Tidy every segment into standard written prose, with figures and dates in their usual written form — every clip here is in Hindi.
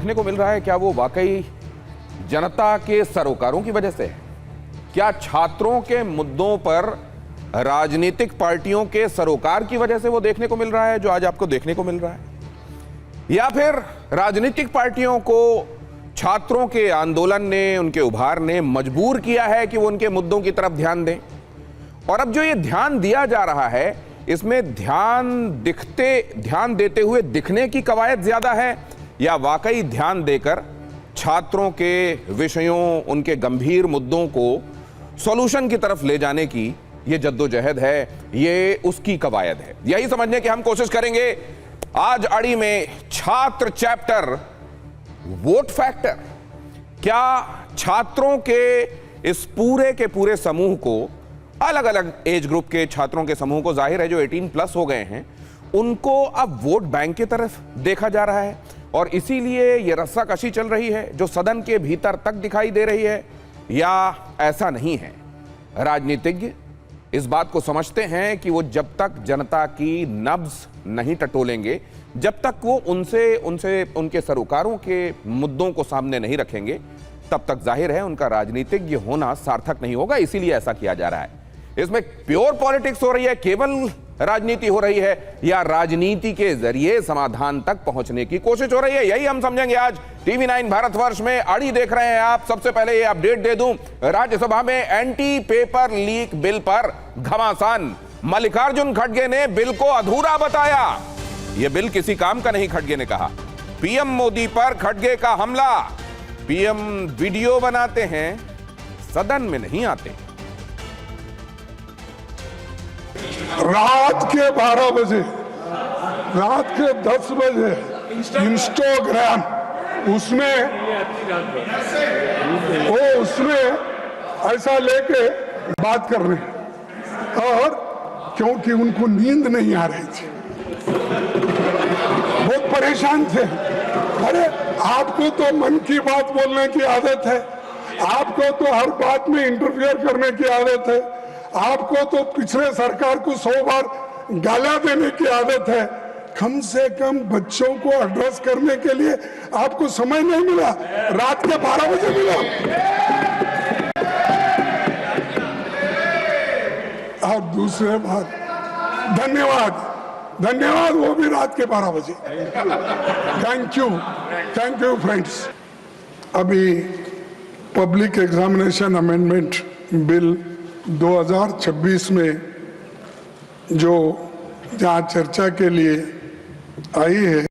देखने को मिल रहा है, क्या वो वाकई जनता के सरोकारों की वजह से है? क्या छात्रों के मुद्दों पर राजनीतिक पार्टियों के सरोकार की वजह से वो देखने को मिल रहा है जो आज आपको देखने को मिल रहा है? या फिर राजनीतिक पार्टियों को छात्रों के आंदोलन ने, उनके उभार ने मजबूर किया है कि वो उनके मुद्दों की तरफ ध्यान दें? और अब जो ये ध्यान दिया जा रहा है, इसमें ध्यान देते हुए दिखने की कवायद ज्यादा है या वाकई ध्यान देकर छात्रों के विषयों, उनके गंभीर मुद्दों को सॉल्यूशन की तरफ ले जाने की ये जद्दोजहद है, ये उसकी कवायद है? यही समझने की हम कोशिश करेंगे आज अड़ी में। छात्र चैप्टर, वोट फैक्टर। क्या छात्रों के इस पूरे के पूरे समूह को, अलग अलग एज ग्रुप के छात्रों के समूह को, जाहिर है जो 18+ हो गए हैं, उनको अब वोट बैंक की तरफ देखा जा रहा है और इसीलिए ये रस्साकशी चल रही है जो सदन के भीतर तक दिखाई दे रही है? या ऐसा नहीं है? राजनीतिज्ञ इस बात को समझते हैं कि वो जब तक जनता की नब्ज नहीं टटोलेंगे, जब तक वो उनके सरोकारों के मुद्दों को सामने नहीं रखेंगे, तब तक जाहिर है उनका राजनीतिज्ञ होना सार्थक नहीं होगा। इसीलिए ऐसा किया जा रहा है। इसमें प्योर पॉलिटिक्स हो रही है, केवल राजनीति हो रही है, या राजनीति के जरिए समाधान तक पहुंचने की कोशिश हो रही है? यही हम समझेंगे आज टीवी 9 भारतवर्ष में। अड़ी देख रहे हैं आप। सबसे पहले ये अपडेट दे दूं, राज्यसभा में एंटी पेपर लीक बिल पर घमासान। मल्लिकार्जुन खड़गे ने बिल को अधूरा बताया। यह बिल किसी काम का नहीं, खड़गे ने कहा। पीएम मोदी पर खड़गे का हमला। पीएम वीडियो बनाते हैं, सदन में नहीं आते। रात के 12 बजे, रात के 10 बजे इंस्टाग्राम, उसमें ऐसा लेके बात कर रहे हैं। और क्योंकि उनको नींद नहीं आ रही थी, बहुत परेशान थे। अरे आपको तो मन की बात बोलने की आदत है, आपको तो हर बात में इंटरफियर करने की आदत है, आपको तो पिछले सरकार को 100 बार गाला देने की आदत है। कम से कम बच्चों को एड्रेस करने के लिए आपको समय नहीं मिला। रात के 12 बजे मिला। और दूसरे बात, धन्यवाद, वो भी रात के 12 बजे। Thank you friends. अभी पब्लिक एग्जामिनेशन अमेंडमेंट बिल 2026 में जो जहाँ चर्चा के लिए आई है,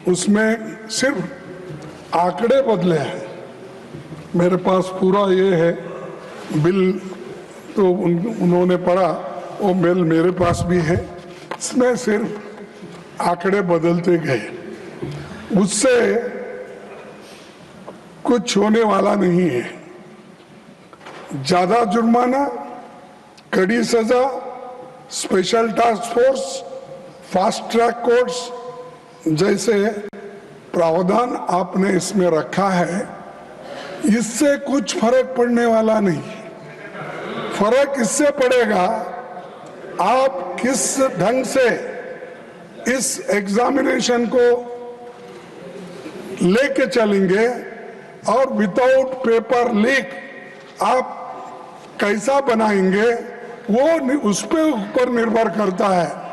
उसमें सिर्फ आंकड़े बदले हैं। मेरे पास पूरा ये है बिल, तो उन्होंने पढ़ा, वो बिल मेरे पास भी है। इसमें सिर्फ आंकड़े बदलते गए, उससे कुछ होने वाला नहीं है। ज्यादा जुर्माना, कड़ी सजा, special task force, fast track courts जैसे प्रावधान आपने इसमें रखा है, इससे कुछ फर्क पड़ने वाला नहीं। फर्क इससे पड़ेगा आप किस ढंग से इस एग्जामिनेशन को लेके चलेंगे और विदाउट पेपर लीक आप कैसा बनाएंगे, वो उस पे ऊपर निर्भर करता है।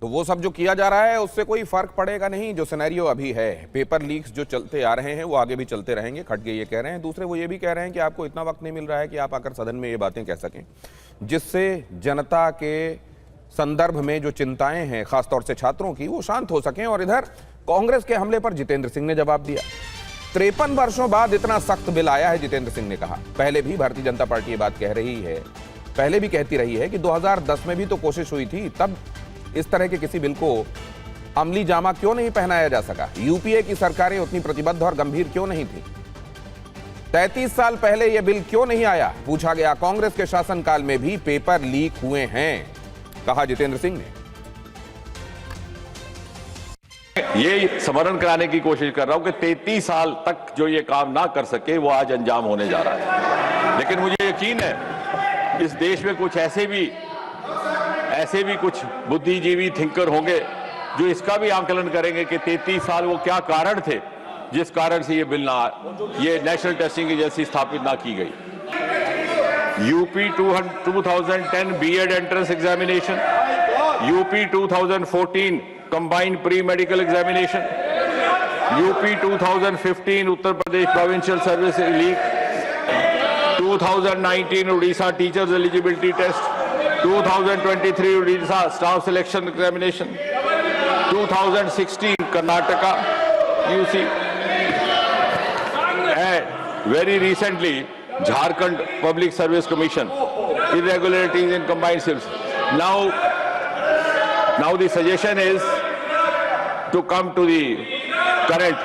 तो वो सब जो किया जा रहा है उससे कोई फर्क पड़ेगा नहीं। जो सिनेरियो अभी है, पेपर लीक्स जो चलते आ रहे हैं वो आगे भी चलते रहेंगे, खड़गे ये कह रहे हैं। दूसरे वो ये भी कह रहे हैं कि आपको इतना वक्त नहीं मिल रहा है कि आप आकर सदन में ये बातें कह सकें जिससे जनता के संदर्भ में जो चिंताएं हैं, खासतौर से छात्रों की, वो शांत हो सकें। और इधर कांग्रेस के हमले पर जितेंद्र सिंह ने जवाब दिया। 53 वर्षों बाद इतना सख्त बिल आया है, जितेंद्र सिंह ने कहा। पहले भी भारतीय जनता पार्टी ये बात कह रही है, पहले भी कहती रही है कि 2010 में भी तो कोशिश हुई थी, तब इस तरह के किसी बिल को अमली जामा क्यों नहीं पहनाया जा सका? यूपीए की सरकारें उतनी प्रतिबद्ध और गंभीर क्यों नहीं थी? 33 साल पहले यह बिल क्यों नहीं आया? पूछा गया। कांग्रेस के शासनकाल में भी पेपर लीक हुए हैं, कहा जितेंद्र सिंह ने। ये स्मरण कराने की कोशिश कर रहा हूं कि 33 साल तक जो ये काम ना कर सके वो आज अंजाम होने जा रहा है। लेकिन मुझे यकीन है इस देश में कुछ ऐसे भी कुछ बुद्धिजीवी थिंकर होंगे जो इसका भी आकलन करेंगे कि 33 साल वो क्या कारण थे जिस कारण से ये नेशनल टेस्टिंग एजेंसी स्थापित ना की गई। UP 2010 BEd entrance examination, UP 2014 combined pre medical examination, UP 2015 Uttar Pradesh provincial service league, 2019 Orissa teachers eligibility test, 2023 Orissa staff selection examination, 2016 Karnataka UC, and very recently Jharkhand Public Service Commission, irregularities in combined civils. Now the suggestion is to come to the current,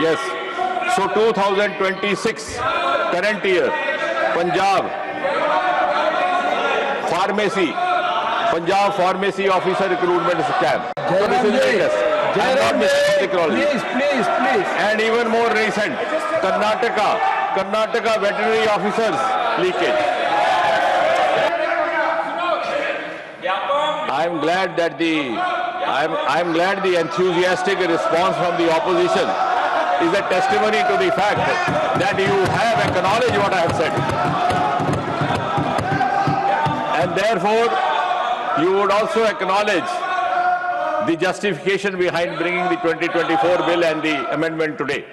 yes. So 2026 current year, Punjab pharmacy officer recruitment scam. So this is latest. And not Mr. Technology. Please. And even more recent, Karnataka veterinary officers leakage. I'm glad the enthusiastic response from the opposition is a testimony to the fact that you have acknowledged what I have said. And therefore, you would also acknowledge the justification behind bringing the 2024 bill and the amendment today.